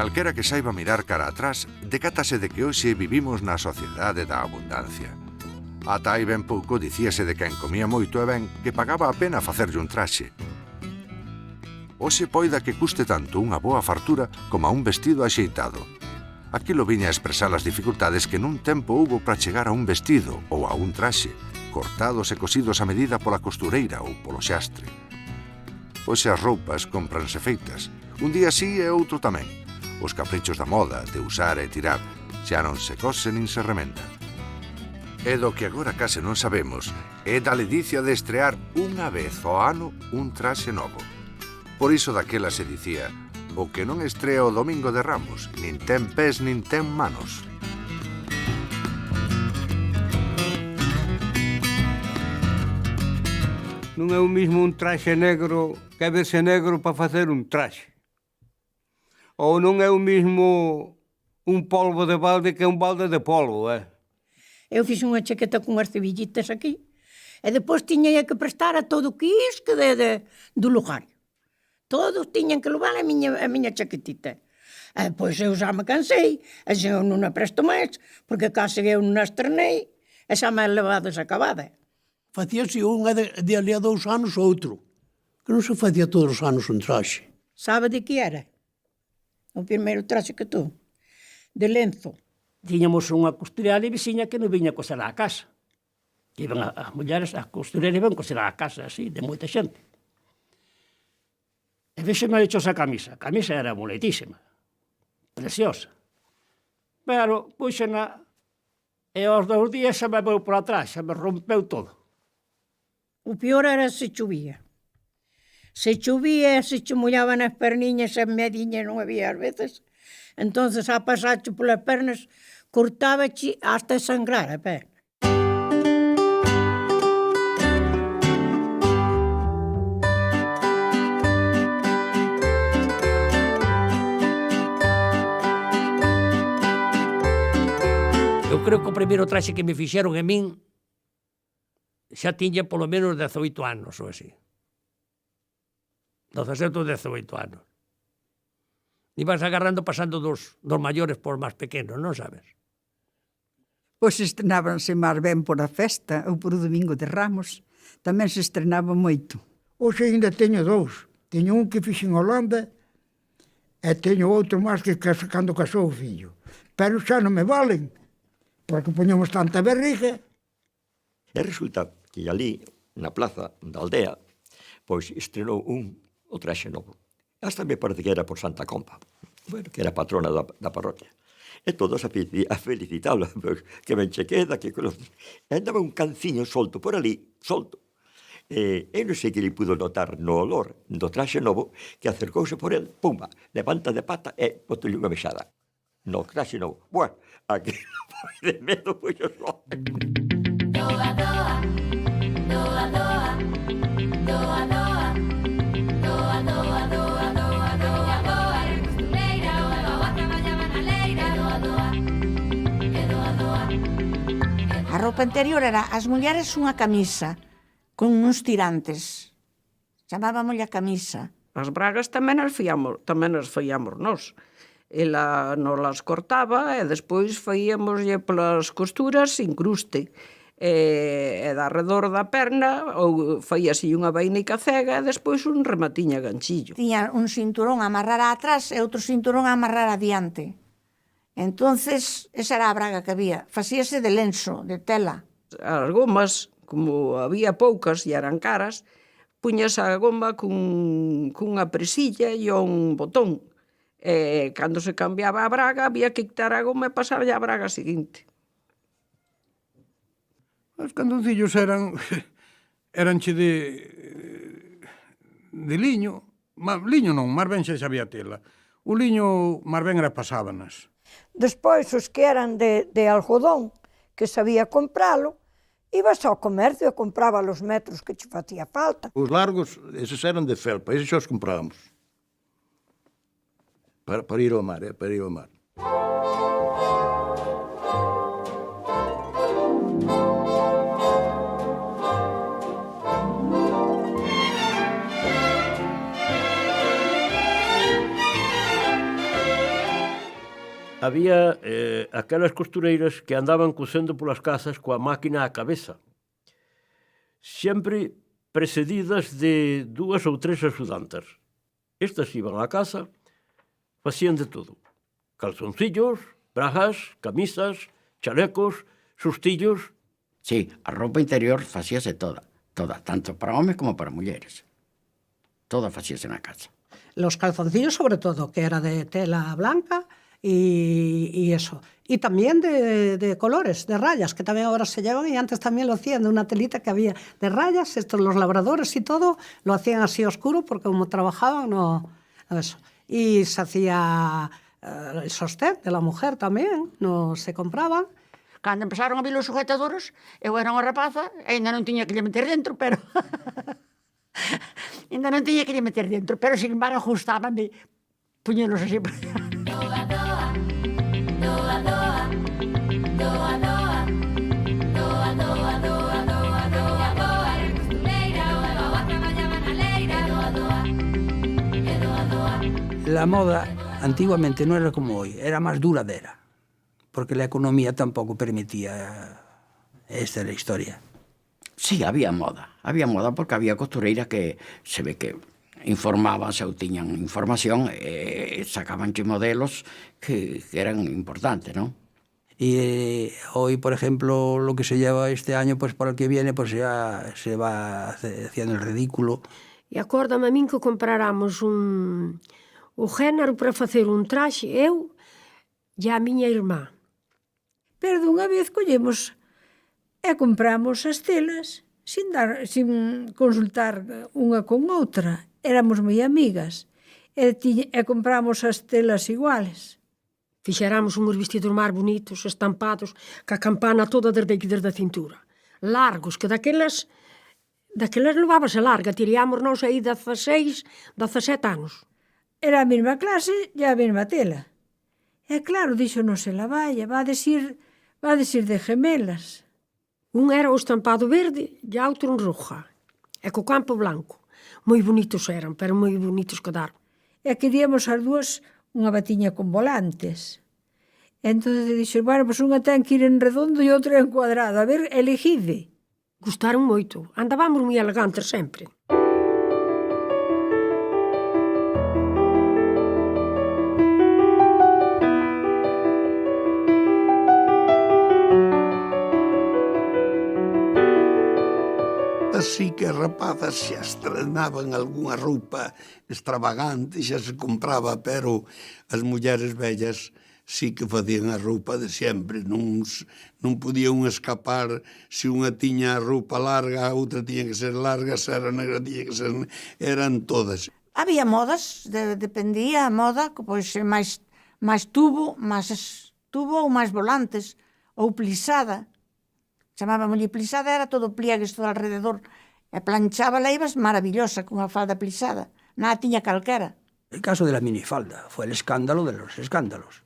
Calquera que saiba mirar cara atrás, decátase de que hoxe vivimos na sociedade da abundancia. Ata hai ben pouco dicíase de quen comía moito e ben que pagaba a pena facerlle un traxe. Hoxe poida que custe tanto unha boa fartura como a un vestido axeitado. Aquilo viña a expresar as dificultades que nun tempo houbo para chegar a un vestido ou a un traxe, cortados e cosidos a medida pola costureira ou polo xastre. Hoxe as roupas cómpranse feitas, un día sí e outro tamén. Os caprichos da moda, de usar e tirar, xa non se cose nin se remenda. E do que agora case non sabemos é da ledicia de estrear unha vez ao ano un traxe novo. Por iso daquela se dicía: o que non estrea o domingo de Ramos, nin ten pés nin ten manos. Non é o mismo un traxe negro que verse negro para facer un traxe. Ou non é o mismo un polvo de balde que un balde de polvo, Eu fixe unha chaqueta con as cebillitas aquí e depois tiña que prestar a todo o quisque do lugar. Todos tiñan que levar a miña chaquetita. E depois eu xa me cansei, e xa eu non a presto máis, porque case eu non a estrenei, e xa me levado desacabada. Facíase unha de ali a 2 anos outro, que non se facía todos os anos un traxe. Sabe de que era? O primeiro traxe que tu? De lenzo. Tiñamos unha costureira de veciña que non viña a coser á casa. Que iban as mulleres, as costureiras iban a coser á casa, así, de moita xente. E fixeme lechosa a camisa. A camisa era boletísima, preciosa. Pero puxena, e aos 2 días xa me veu por atrás, xa me rompeu todo. O peor era se chovía. Se chovía, se che mollaban as perniñas, as mediñas non había ás veces. Entonces, a pasache polas pernas, cortábache hasta sangrar a perna. Eu creo que o primeiro traxe que me fixeron a min xa tiña polo menos 18 anos ou así. 17 ou 18 anos. Ibas agarrando pasando dos maiores por máis pequenos, non sabes? Pois estrenábanse máis ben por a festa ou por o domingo de Ramos. Tamén se estrenaba moito. Hoxe ainda teño 2. Teño un que fixen en Holanda e teño outro máis que cando casou o fillo. Pero xa non me valen, porque poñemos tanta berriga. E resulta que ali, na plaza da aldea, pois estrenou o traxe novo. Hasta me parece que era por Santa Compa, bueno, que era patrona da parroquia. E todos a felicitábla, que ben che queda, que... E andaba un canciño solto por ali, solto. E non sei que li pudo notar no olor do traxe novo, que acercouse por el, pumba, levanta de pata e botou unha mexada. No traxe novo. Bueno, aquí foi de medo, foi o só. Doa, doa, doa, doa, doa, doa. A roupa anterior era as mulleres unha camisa con uns tirantes. Chamábamoslle a camisa. As bragas tamén as faiamos nós. Ela nos las cortaba e despois faíamoslle polas costuras incruste. E da redor da perna ou faíase unha vainica cega e despois un rematiña ganchillo. Tiña un cinturón a amarrar atrás e outro cinturón a amarrar adiante. Entonces, esa era a braga que había. Facíase de lenço, de tela. As gomas, como había poucas e eran caras, puñas a goma cunha presilla e un botón. E cando se cambiaba a braga, había que quitar a goma e pasarlle a braga seguinte. Os candoncillos eranche de liño. Liño non, máis ben xa había tela. O liño máis ben era pasábanas. Despois, os que eran de algodón, que sabía compralo, ibas ao comercio e compraba os metros que che facía falta. Os largos, eses eran de felpa, eses xa os comprábamos. Para ir ao mar, para ir ao mar. había aquelas costureiras que andaban cosendo polas casas coa máquina á cabeza, sempre precedidas de 2 ou 3 axudantes. Estas iban á casa, facían de todo. Calzoncillos, bragas, camisas, chalecos, sustillos. Sí, a roupa interior facíase toda, tanto para homes como para mulleres. Toda facíase na casa. Los calzoncillos sobre todo, que era de tela blanca y eso. Y también de colores, de rayas, que también ahora se llevan y antes también lo hacían de una telita que había de rayas. Los labradores y todo lo hacían así oscuro porque como trabajaban, no eso. Y se hacía el sostén de la mujer también, no se compraban. Cando empezaron a vir os sujetadores, eu era unha rapaza, e ainda non tiña que lle meter dentro, pero... ainda non tiña que lle meter dentro, pero sin embargo ajustábame puñelos así. Doa, doa, doa, doa, doa, doa, doa, doa, doa, doa, doa, doa, era costureira, a outra traballaba na leira, doa, doa, e doa, doa. La moda antiguamente no era como hoy, era más duradera, porque la economía tampoco permitía. Esta era la historia. Sí, había moda porque había costureiras que se ve que informaban, se tiñan información, sacaban modelos que eran importantes, ¿no? Y hoy, por ejemplo, lo que se lleva este año, pues para el que viene, pues ya se va haciendo el ridículo. E acórdame a min que compráramos o género para facer un traxe, eu e a miña irmá. Pero dunha vez collemos e compramos as telas sin consultar unha con outra. Éramos moi amigas e compramos as telas iguales. Fixeramos uns vestidos máis bonitos, estampados, ca campana toda desde aquí, desde a cintura. Largos, que daquelas levábase larga, tiríamos nós aí 16, 17 anos. Era a mesma clase e a mesma tela. E claro, díxonos ela, vai a de gemelas. Un era o estampado verde e a outro en roja, e co campo blanco. Moi bonitos eran, pero moi bonitos quedaron. E queríamos as dúas unha batiña con volantes. E entón dixo, bueno, pois unha ten que ir en redondo e outra en cuadrado. A ver, elegide. Gustaron moito. Andábamos moi elegantes sempre. Así que as rapazas xa estrenaban algunha roupa extravagante, xa se compraba, pero as mulleres vellas sí que facían a roupa de sempre. Non podían escapar se unha tiña a roupa larga, a outra tiña que ser larga, se era negra tiña que ser... Eran todas. Había modas, dependía a moda, pois máis tubo ou máis volantes, ou plisada. Chamábamos plisada, era todo pliegues todo alrededor. E planchábala e ibas maravillosa con a falda plisada. Nada tiña calquera. El caso de la minifalda fue el escándalo de los escándalos.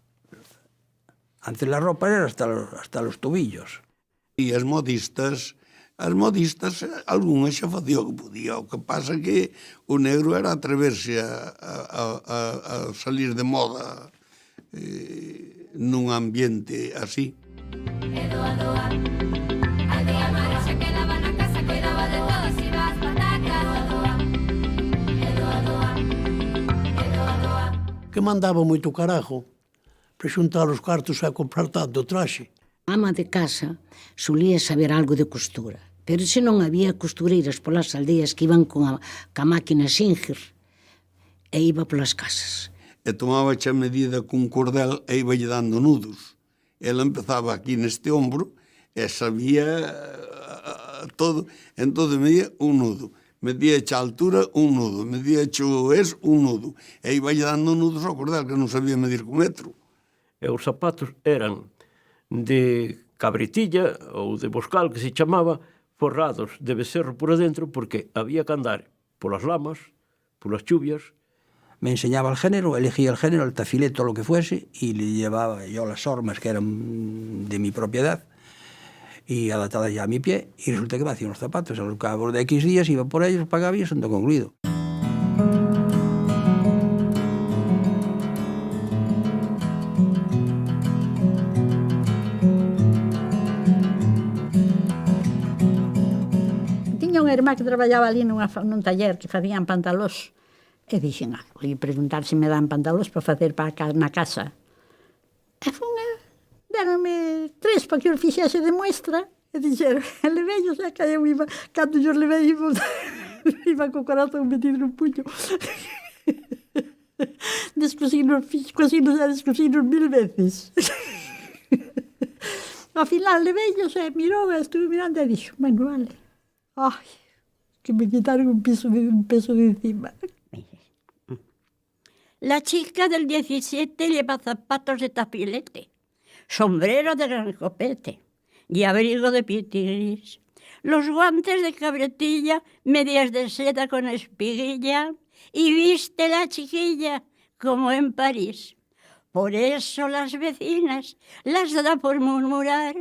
Antes la ropa era hasta los tobillos. E as modistas, algunhas xa facía o que podía. O que pasa que o negro era atreverse a salir de moda nun ambiente así. Doa, doa, aldea mara xa quedaba na casa, cuidaba de todos, iba as patacas. Doa, doa, doa, doa, doa. Que mandaba moito carajo para xuntar os cartos a comprar tanto traxe. Ama de casa solía saber algo de costura, pero se non había costureiras polas aldeas que iban con a máquina Singer e iba polas casas. E tomaba a medida cun cordel e iba lle dando nudos. Ela empezaba aquí neste ombro e sabía todo. Entón medía un nudo, medía a altura un nudo, medía un nudo. E iba lle dando nudos ao cordel que non sabía medir con metro. E os zapatos eran de cabritilla ou de boscal, que se chamaba, forrados de becerro por adentro, porque había que andar polas lamas, polas chuvias. Me enseñaba el género, elegía el género, el tafilé, todo lo que fuese, y le llevaba yo las hormas que eran de mi propiedad y adaptadas ya a mi pie, y resulta que me hacían los zapatos. Al cabo de X días iba por ellos, pagaba y asunto concluido. irmá que traballaba ali nun taller que facían pantalós. E dixen algo, e preguntar se me dan pantalós para facer na casa. E deronme 3 para que os fixese de muestra. E dixeron, levei, o sea, que eu iba, cando os levei, iba co corazón metido no puño. Descosinos, cosinos e descosinos 1000 veces. Ao final levei-os e mirou, estuve mirando e dixo, bueno, vale. Ai, que me quitaron un peso de encima. La chica del 17 lleva zapatos de tafilete, sombrero de gran copete y abrigo de piel gris. Los guantes de cabretilla, medias de seda con espiguilla, y viste la chiquilla como en París. Por eso las vecinas las da por murmurar,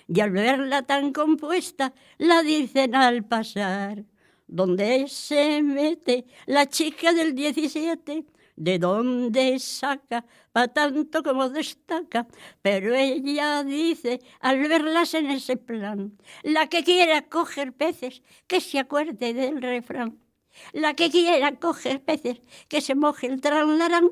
y al verla tan compuesta la dicen al pasar. ¿Dónde se mete la chica del 17? ¿De dónde saca pa tanto como destaca? Pero ella dice, al verlas en ese plan, la que quiera coger peces, que se acuerde del refrán. La que quiera coger peces, que se moje el tranlarán,